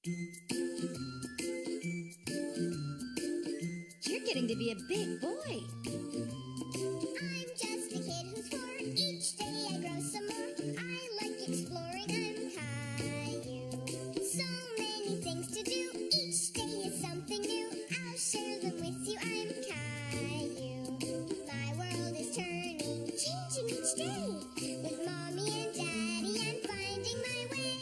You're getting to be a big boy. I'm just a kid who's 4. Each day I grow some more. I like exploring. I'm Caillou. So many things to do. Each day is something new. I'll share them with you. I'm Caillou. My world is turning, changing each day. With Mommy and Daddy, I'm finding my way.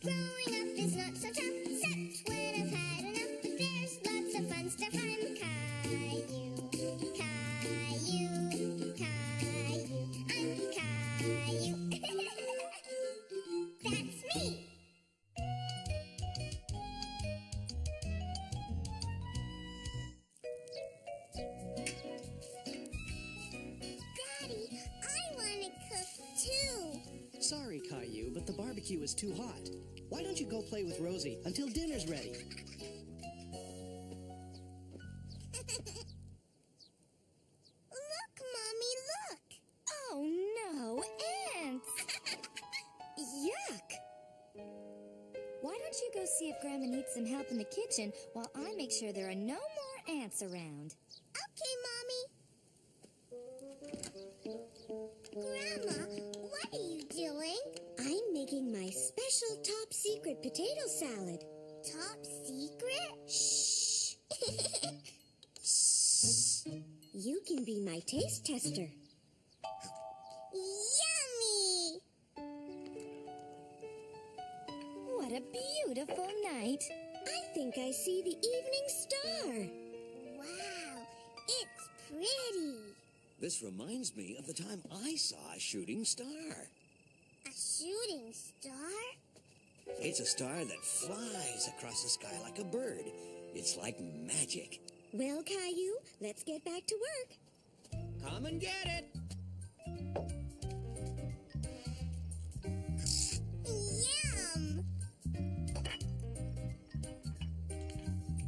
Growing up is not so tough, except when I've had enough. But there's lots of fun stuff. I'm Caillou. Caillou, Caillou, I'm Caillou. That's me. Daddy, I want to cook too. Sorry, Caillou, but the barbecue is too hot. Why don't you go play with Rosie until dinner's ready? Look, Mommy, look. Oh, no, ants. Yuck. Why don't you go see if Grandma needs some help in the kitchen while I make sure there are no more ants around? Okay, Mommy. Grandma, what are you doing? I'm making my special top secret potato salad. Top secret? Shh. You can be my taste tester. Yummy! What a beautiful night. I think I see the evening star. Wow, it's pretty. This reminds me of the time I saw a shooting star. A shooting star? It's a star that flies across the sky like a bird. It's like magic. Well, Caillou, let's get back to work. Come and get it. Yum!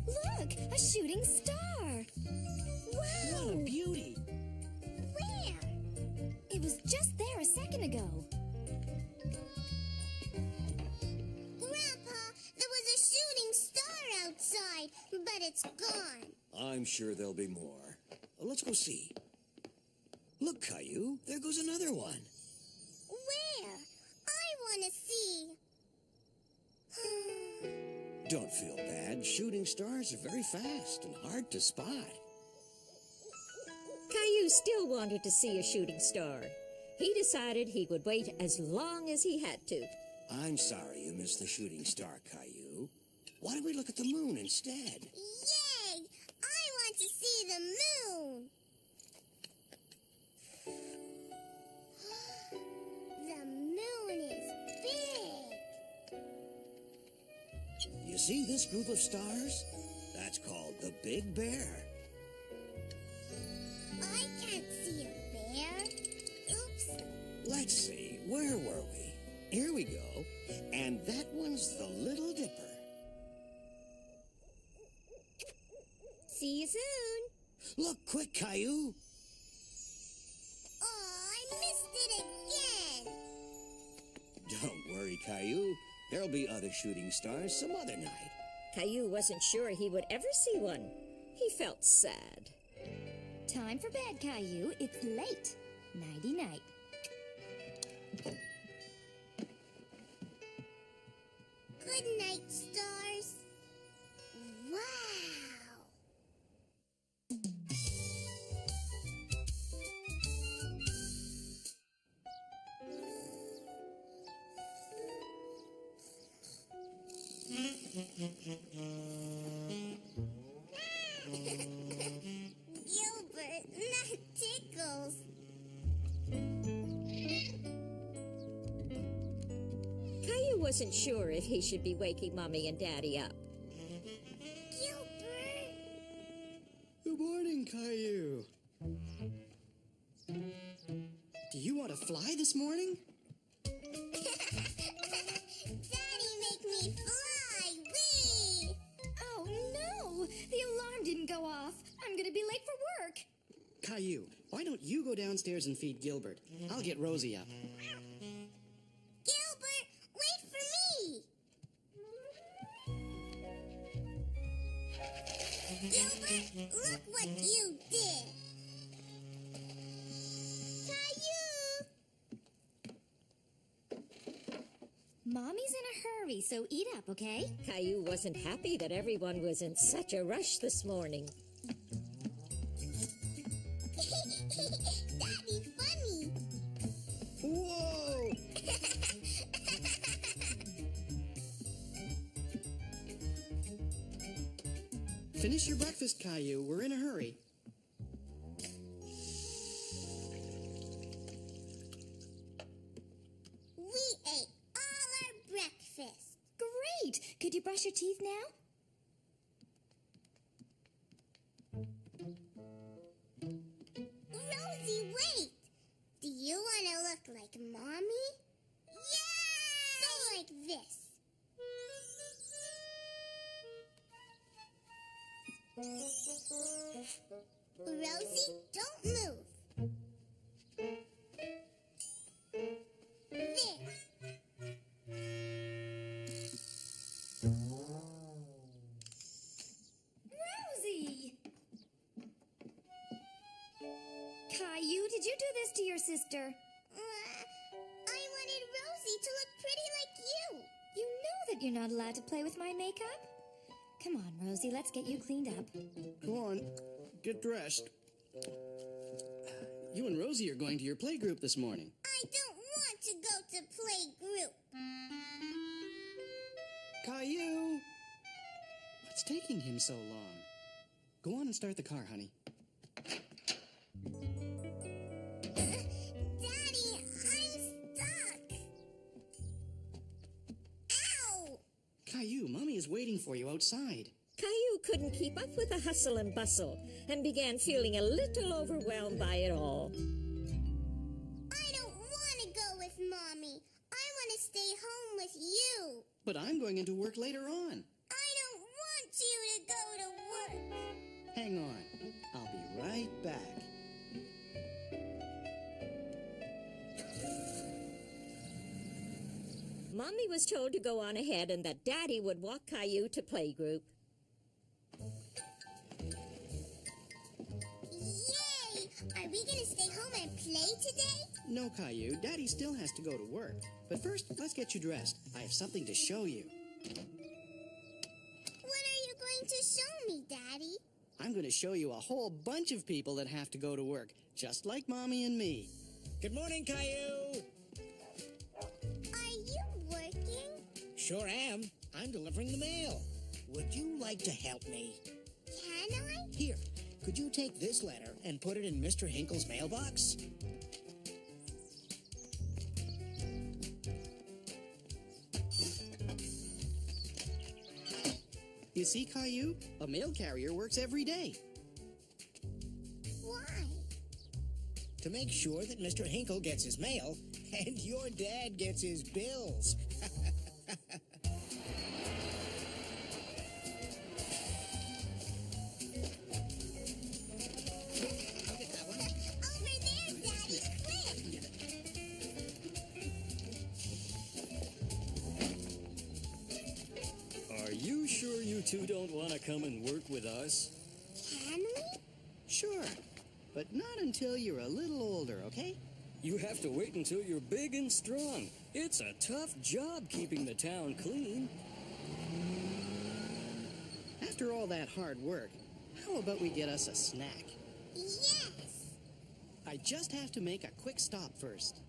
Look, a shooting star. What a beauty! Where? It was just there a second ago. Grandpa, there was a shooting star outside, but it's gone. I'm sure there'll be more. Let's go see. Look, Caillou, there goes another one. Where? I want to see. Don't feel bad. Shooting stars are very fast and hard to spot. Caillou still wanted to see a shooting star. He decided he would wait as long as he had to. I'm sorry you missed the shooting star, Caillou. Why don't we look at the moon instead? Yay! I want to see the moon. The moon is big. You see this group of stars? That's called the Big Bear. I can't see a bear. Oops. Let's see, where were we? Here we go. And that one's the Little Dipper. See you soon. Look quick, Caillou. Oh, I missed it again. Don't worry, Caillou. There'll be other shooting stars some other night. Caillou wasn't sure he would ever see one. He felt sad. Time for bed, Caillou. It's late. Nighty-night. Good night, stars. Wow. Gilbert, that tickles. Caillou wasn't sure if he should be waking Mommy and Daddy up. Gilbert. Good morning, Caillou. Do you want to fly this morning? Daddy, make me fly. Whee! Oh, no! The alarm didn't go off. I'm gonna be late for work. Caillou, why don't you go downstairs and feed Gilbert? I'll get Rosie up. Gilbert, wait for me. Gilbert, look what you did. Caillou! Mommy's in a hurry, so eat up, okay? Caillou wasn't happy that everyone was in such a rush this morning. Daddy, funny. Whoa! Finish your breakfast, Caillou. We're in a hurry. We ate all our breakfast. Great! Could you brush your teeth now? Rosie, wait! Do you want to look like Mommy? Yeah! Go like this. Rosie, don't move. There. Rosie! Caillou, did you do this to your sister? I wanted Rosie to look pretty like you. You know that you're not allowed to play with my makeup. Come on, Rosie, let's get you cleaned up. Go on, get dressed. You and Rosie are going to your playgroup this morning. I don't want to go to playgroup. Caillou! What's taking him so long? Go on and start the car, honey. Daddy, I'm stuck. Ow! Caillou, Mommy is waiting for you outside. Caillou couldn't keep up with the hustle and bustle and began feeling a little overwhelmed by it all. I don't want to go with Mommy. I want to stay home with you. But I'm going into work later on. I don't want you to go to work. Hang on. I'll be right back. Mommy was told to go on ahead and that Daddy would walk Caillou to playgroup. Yay! Are we going to stay home and play today? No, Caillou. Daddy still has to go to work. But first, let's get you dressed. I have something to show you. What are you going to show me, Daddy? I'm going to show you a whole bunch of people that have to go to work, just like Mommy and me. Good morning, Caillou. Are you working? Sure am. I'm delivering the mail. Would you like to help me? Can I? Here, could you take this letter and put it in Mr. Hinkle's mailbox? You see, Caillou? A mail carrier works every day. Why? To make sure that Mr. Hinkle gets his mail and your dad gets his bills. I'll get that one. Over there, Daddy, quick! Are you sure you two don't want to come and work with us? Can we? Sure, but not until you're a little older, okay? You have to wait until you're big and strong. It's a tough job keeping the town clean. After all that hard work, how about we get us a snack? Yes! I just have to make a quick stop first.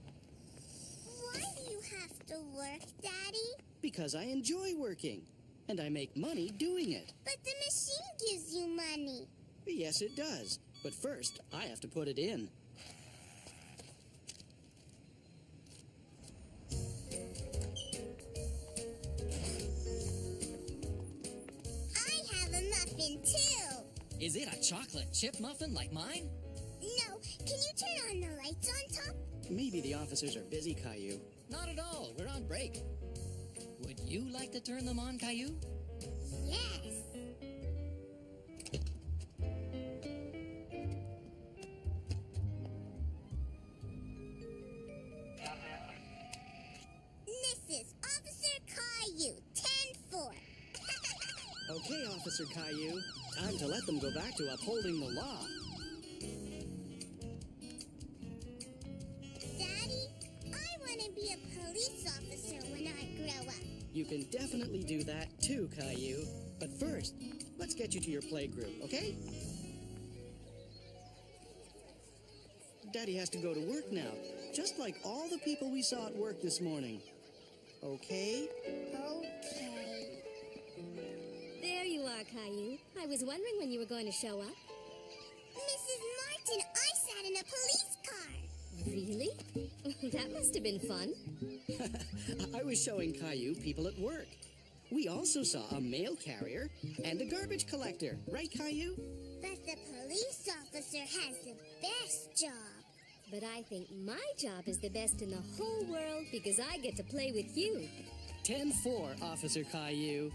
Why do you have to work, Daddy? Because I enjoy working, and I make money doing it. But the machine gives you money. Yes, it does. But first, I have to put it in. I have a muffin, too. Is it a chocolate chip muffin like mine? No, can you turn on the lights on top? Maybe the officers are busy, Caillou. Not at all. We're on break. Would you like to turn them on, Caillou? Yes. This is Officer Caillou, 10-4. Okay, Officer Caillou. Time to let them go back to upholding the law. Daddy, I want to be a police officer when I grow up. You can definitely do that too, Caillou. But first, let's get you to your playgroup, okay? Daddy has to go to work now, just like all the people we saw at work this morning. Okay? Okay. There you are, Caillou. I was wondering when you were going to show up. Mrs. Martin, I sat in a police car. Really? That must have been fun. I was showing Caillou people at work. We also saw a mail carrier and a garbage collector, right, Caillou? But the police officer has the best job. But I think my job is the best in the whole world because I get to play with you. 10-4, Officer Caillou.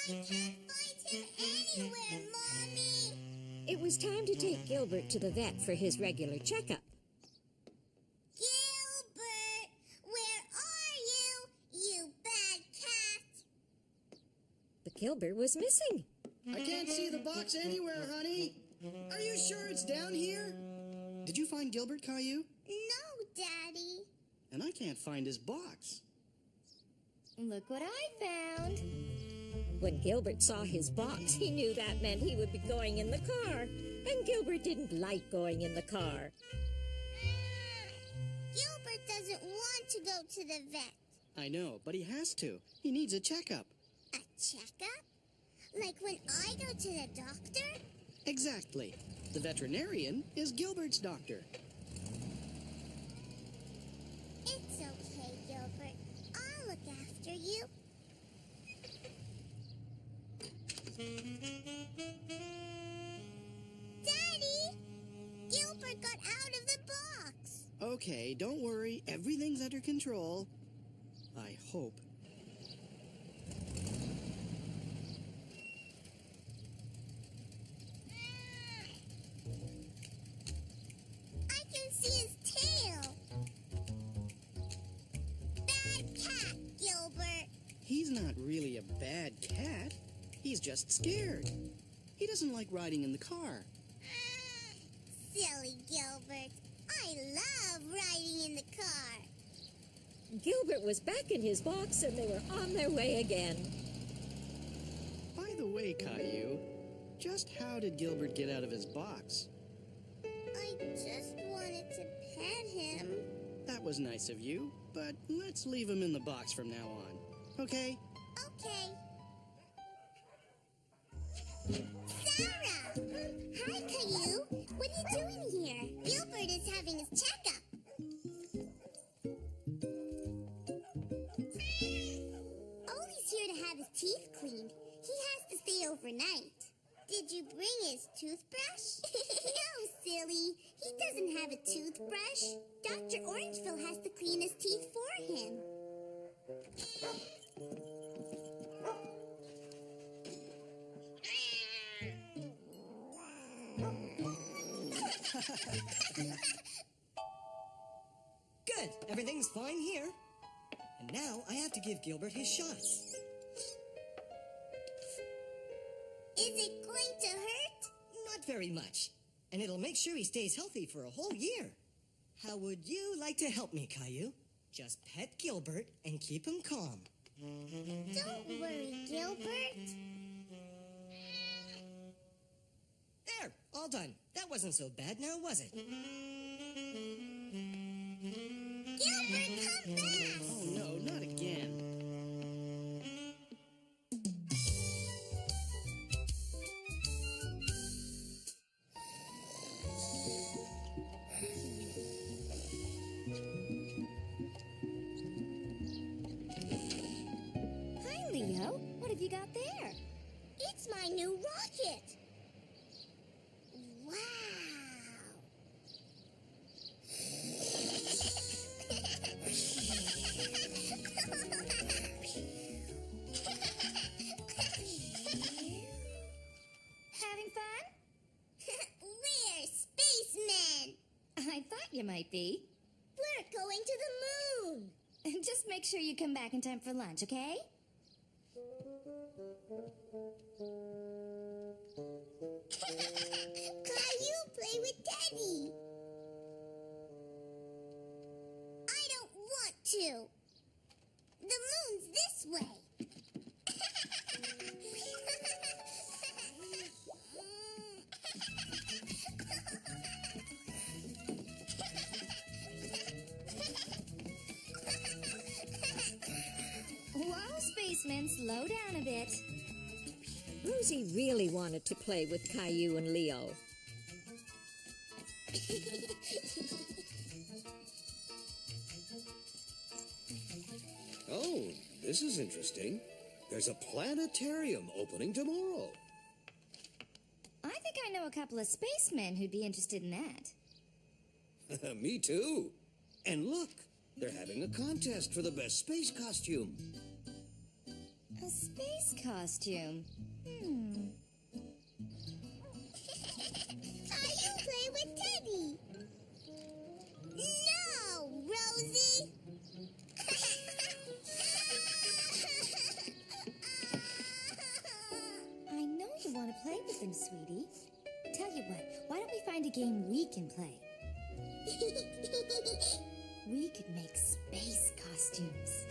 I can't find him anywhere, Mommy. It was time to take Gilbert to the vet for his regular checkup. Gilbert, where are you, you bad cat? But Gilbert was missing. I can't see the box anywhere, honey. Are you sure it's down here? Did you find Gilbert, Caillou? No, Daddy. And I can't find his box. Look what I found. When Gilbert saw his box, he knew that meant he would be going in the car. And Gilbert didn't like going in the car. Gilbert doesn't want to go to the vet. I know, but he has to. He needs a checkup. A checkup? Like when I go to the doctor? Exactly. The veterinarian is Gilbert's doctor. It's okay, Gilbert. I'll look after you. Daddy! Gilbert got out of the box. Okay, don't worry. Everything's under control. I hope. I can see his tail. Bad cat, Gilbert. He's not really a bad cat. He's just scared. He doesn't like riding in the car. Silly Gilbert. I love riding in the car. Gilbert was back in his box and they were on their way again. By the way, Caillou, just how did Gilbert get out of his box? I just wanted to pet him. That was nice of you, but let's leave him in the box from now on. Okay? Okay. Sarah! Hi, Caillou. What are you doing here? Gilbert is having his checkup. Ollie's here to have his teeth cleaned. He has to stay overnight. Did you bring his toothbrush? No, silly. He doesn't have a toothbrush. Dr. Orangeville has to clean his teeth for him. Good. Everything's fine here. And now I have to give Gilbert his shots. Is it going to hurt? Not very much. And it'll make sure he stays healthy for a whole year. How would you like to help me, Caillou? Just pet Gilbert and keep him calm. Don't worry, Gilbert. There, all done. That wasn't so bad now, was it? Gilbert, come back! Oh no, not again. Hi, Leo. What have you got there? It's my new rocket. Wow. Dorothy. We're going to the moon. Just make sure you come back in time for lunch, okay? Caillou, play with Daddy. I don't want to. The moon's this way. Whoa, spaceman, slow down a bit. Rosie really wanted to play with Caillou and Leo. Oh, this is interesting. There's a planetarium opening tomorrow. I think I know a couple of spacemen who'd be interested in that. Me too. And look, they're having a contest for the best space costume. A space costume? Caillou, play with Teddy. No, Rosie. I know you want to play with them, sweetie. Tell you what, why don't we find a game we can play? We could make space costumes.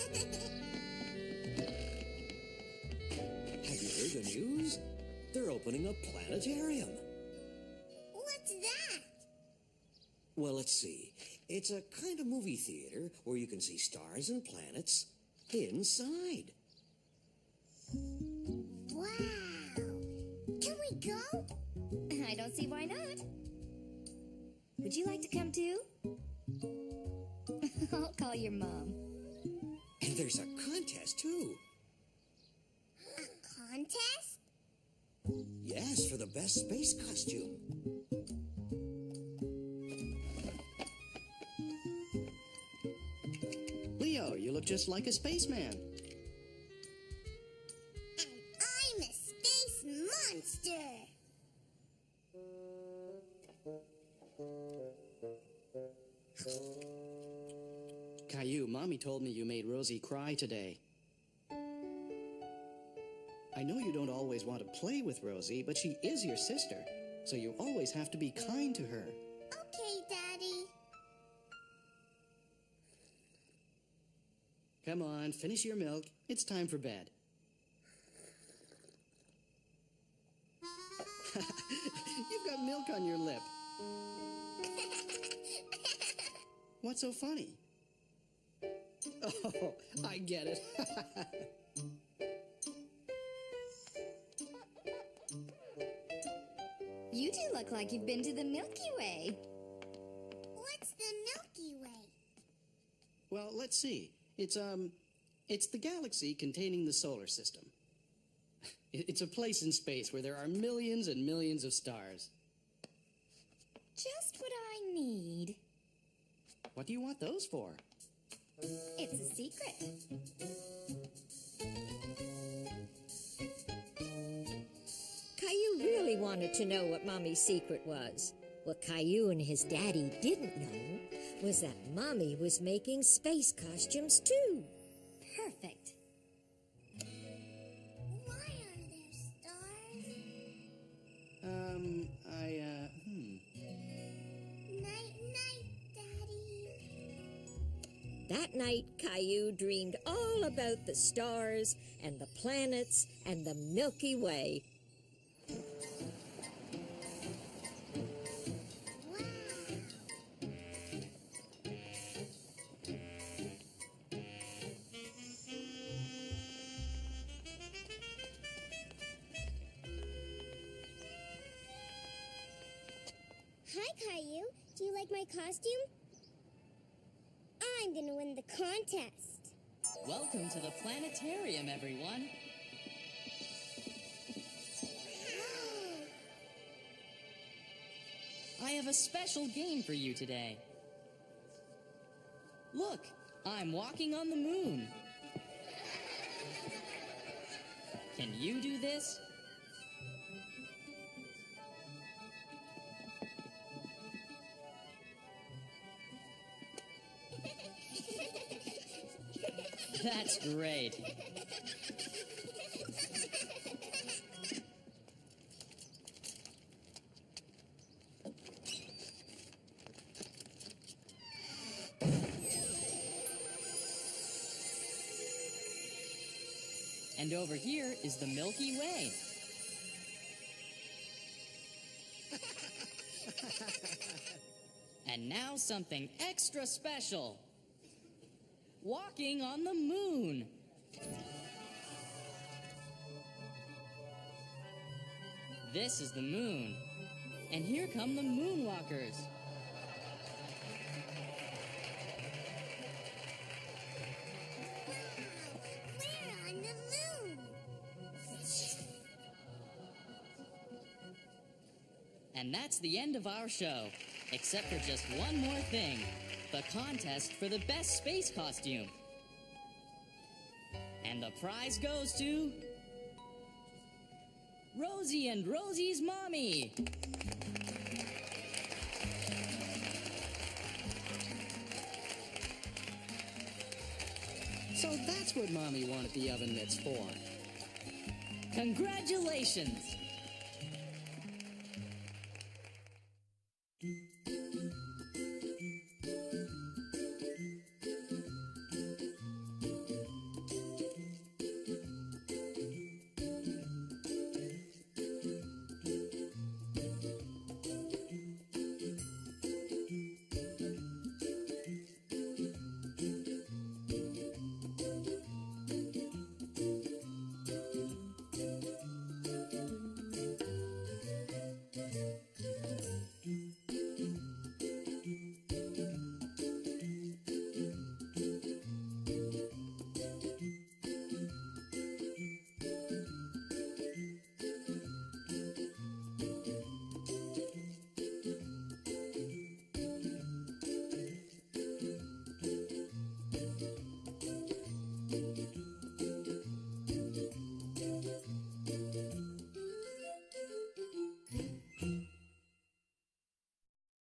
Have you heard the news? They're opening a planetarium. What's that? Well, let's see. It's a kind of movie theater where you can see stars and planets inside. Wow. Can we go? I don't see why not. Would you like to come too? I'll call your mom. And there's a contest, too. A contest? Yes, for the best space costume. Leo, you look just like a spaceman. And I'm a space monster. Caillou, Mommy told me you made Rosie cry today. I know you don't always want to play with Rosie, but she is your sister, so you always have to be kind to her. Okay, Daddy. Come on, finish your milk. It's time for bed. You've got milk on your lip. What's so funny? Oh, I get it. You do look like you've been to the Milky Way. What's the Milky Way? Well, let's see. It's the galaxy containing the solar system. It's a place in space where there are millions and millions of stars. Just what I need. What do you want those for? It's a secret. Caillou really wanted to know what Mommy's secret was. What Caillou and his daddy didn't know was that Mommy was making space costumes too. Perfect. Why are there stars? Night, night, Daddy. That night, Caillou dreamed all about the stars and the planets and the Milky Way. Wow. Hi, Caillou. Do you like my costume? I'm gonna win the contest. Welcome to the planetarium, everyone. I have a special game for you today. Look, I'm walking on the moon. Can you do this? That's great. And over here is the Milky Way. And now something extra special. Walking on the moon. This is the moon. And here come the moonwalkers. We're on the moon. And that's the end of our show. Except for just one more thing. The contest for the best space costume. And the prize goes to... Rosie and Rosie's mommy. So that's what Mommy wanted the oven mitts for. Congratulations!